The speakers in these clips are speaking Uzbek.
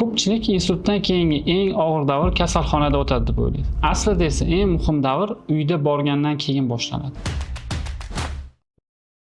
Ko'pchilik insultdan keyingi eng og'ir davr kasalxonada o'tadi deb o'ylaydi. Aslida esa eng muhim davr uyda borgandan keyin boshlanadi.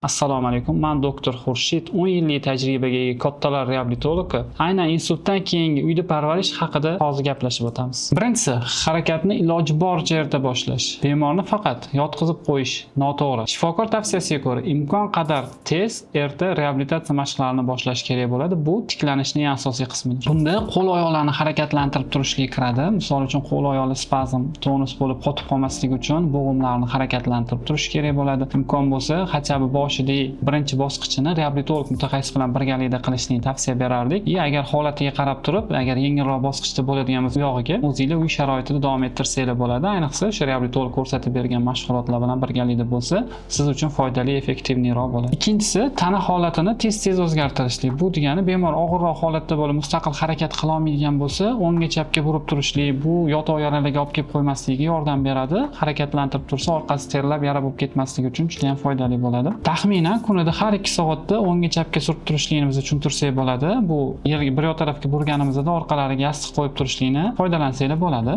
Assalomu alaykum. Men doktor Xurshid, 10 yillik tajribaga ega kattalar reabilitologi. Aynan insultdan keyingi uyda parvarish haqida hozir gaplashib o'tamiz. Birinchisi, harakatni iloji boricha erta boshlash. Bemorni faqat yotqizib qo'yish noto'g'ri. Shifokor tavsiyasiga ko'ra, imkon qadar tez erta reabilitatsiya mashqlarini boshlash kerak bo'ladi. Bu tiklanishning asosiy qismidir. Bunda qo'l oyoqlarni harakatlantirib turishga kiradi. Misol uchun qo'l oyoqlar spazm, tonus bo'lib qotib qolmasligi uchun bo'g'imlarni harakatlantirib turish kerak bo'ladi. Imkon bo'lsa, hattoki birinchi bosqichini reabilitolog mutaxassis bilan birgalikda qilishni tavsiya berardik. Agar holatiga qarab turib, agar yengilroq bosqichda bo'ladigan bo'lsa, uyog'iga o'zingizlar uy sharoitida davom ettirsanglar bo'ladi. Ayniqsa o'sha reabilitolog ko'rsatib bergan mashg'ulotlar bilan birgalikda bo'lsa, siz uchun foydali, effektivniroq bo'ladi. Ikkinchisi, tana holatini tez-tez o'zgartirishlik. Bu degani bemor og'irroq holatda bo'lib mustaqil harakat qila olmaydigan bo'lsa, o'ngga chapga burib turishlik, bu yotoq yaralarga olib kelib qo'ymasligiga yordam beradi. Harakatlantirib tursa, orqasi terlab, yara bo'lib ketmasligi uchun juda ham foydali bo'ladi. Taxminan kunida har 2 soatda o'ngga chapga surib turishligimizni tushuntirsak bo'ladi. Bu yerga bir yoq tarafga burganimizda orqalariga yostiq qo'yib turishlikni foydalansanglar bo'ladi.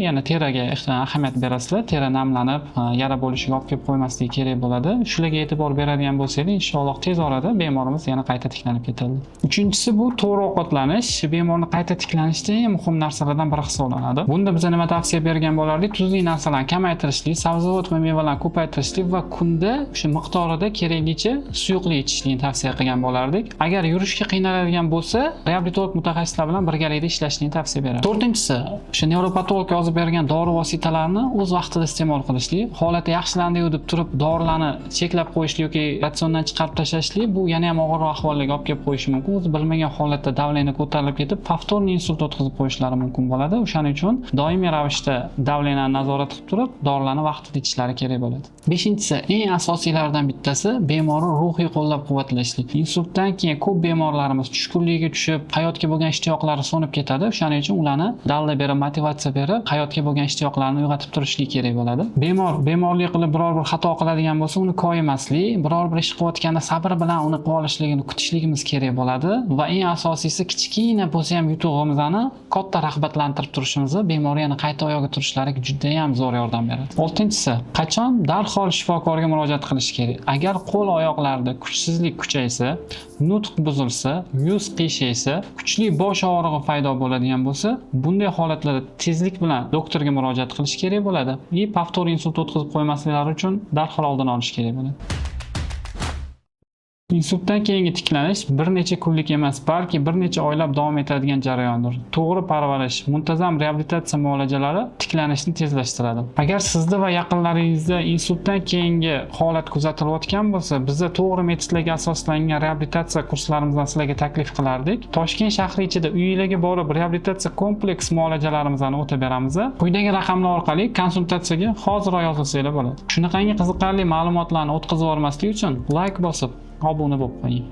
Yana teriga ahamiyat berasizlar. Teri namlanib, yara bo'lishiga olib kelib qo'ymasligi kerak bo'ladi. Shularga e'tibor beradigan bo'lsangiz, inshaalloh tez orada bemorimiz yana qayta tiklanib ketadi. Uchinchisi bu to'g'ri ovqatlanish. Bemorni qayta tiklanishda eng muhim narsalardan biri hisoblanadi. Bunda biz nima tavsiya bergan bo'lardik? Tuzli narsalarni kamaytirishlik, sabzavot va mevalarni ko'paytirishlik va kunda o'sha miqdorida keraklicha suyuqlik ichishni tavsiya qilgan bo'lardik. Agar yurishga qiynaladigan bo'lsa, reabilitolog mutaxassislar bilan birgalikda ishlashni tavsiya beramiz. To'rtinchisi, o'sha nevropatolog yozib bergan dori vositalarini o'z vaqtida iste'mol qilishlik. Holati yaxshilandi deb turib dorilarni cheklab qo'yishlik yoki ratsiondan chiqarib tashlashlik bu yana ham og'ir ahvolga olib kelib qo'yishi mumkin. O'zi bilmagan holatda davleniya ko'tarilib ketib, повторный insult o'tkazib qo'yishlari mumkin bo'ladi. O'shaning uchun doimiy ravishda davleniyani nazorat qilib turib, dorilarni vaqtida ichishlari kerak bo'ladi. Beshinchisi, eng asosiylardan bittasi bemorni ruhiy qo'llab-quvvatlashlik. Insultdan keyin ko'p bemorlarimiz tushkunlikka tushib, hayotga bo'lgan ishtiyoqlari so'nib ketadi. O'shaning uchun ularni dalda berib, motivatsiya berib, hayotga bo'lgan ishtiyoqlarini uyg'otib turishlik kerak bo'ladi. Bemorlik qilib biror bir xato qiladigan bo'lsa, uni koyimaslik, biror bir ish qilayotganda sabr bilan uni qilib olishligini kutishligimiz kerak bo'ladi va eng asosiysi kichkina bo'lsa ham yutug'imizni katta rag'batlantirib turishimiz bemor yana qayta oyoqqa turishlariga juda ham zo'r yordam beradi. Oltinchisi, qachon darhol shifokorga murojaat qilish kerak? Agar qo'l oyoqlarda kuchsizlik kuchaysa, nutq buzilsa, yuz qiyshaysa, kuchli bosh og'rig'i paydo bo'ladigan bo'lsa, bunday holatlarda tezlik bilan doktorga murojaat qilish kerak bo'ladi. Повторный insult o'tkazib qo'ymasliklari uchun darhol oldini olish kerak bo'ladi. Insultdan keyingi tiklanish bir necha kunlik emas, balki bir necha oylab davom etadigan jarayondir. To'g'ri parvarish, muntazam reabilitatsiya muolajalari tiklanishni tezlashtiradi. Agar sizda va yaqinlaringizda insultdan keyingi holat kuzatilayotgan bo'lsa, bizda to'g'ri metodlarga asoslangan reabilitatsiya kurslarimizdan sizlarga taklif qilardik. Toshkent shahri ichida uyingizga borib reabilitatsiya kompleks muolajalarimizni o'tab beramiz. Quyidagi raqamlar orqali konsultatsiyaga hoziroq yozilsanglar bo'ladi. Shunaqangi qiziqarli ma'lumotlarni o'tkazib yubormaslik uchun like bosib obuna bo'lib qo'ying.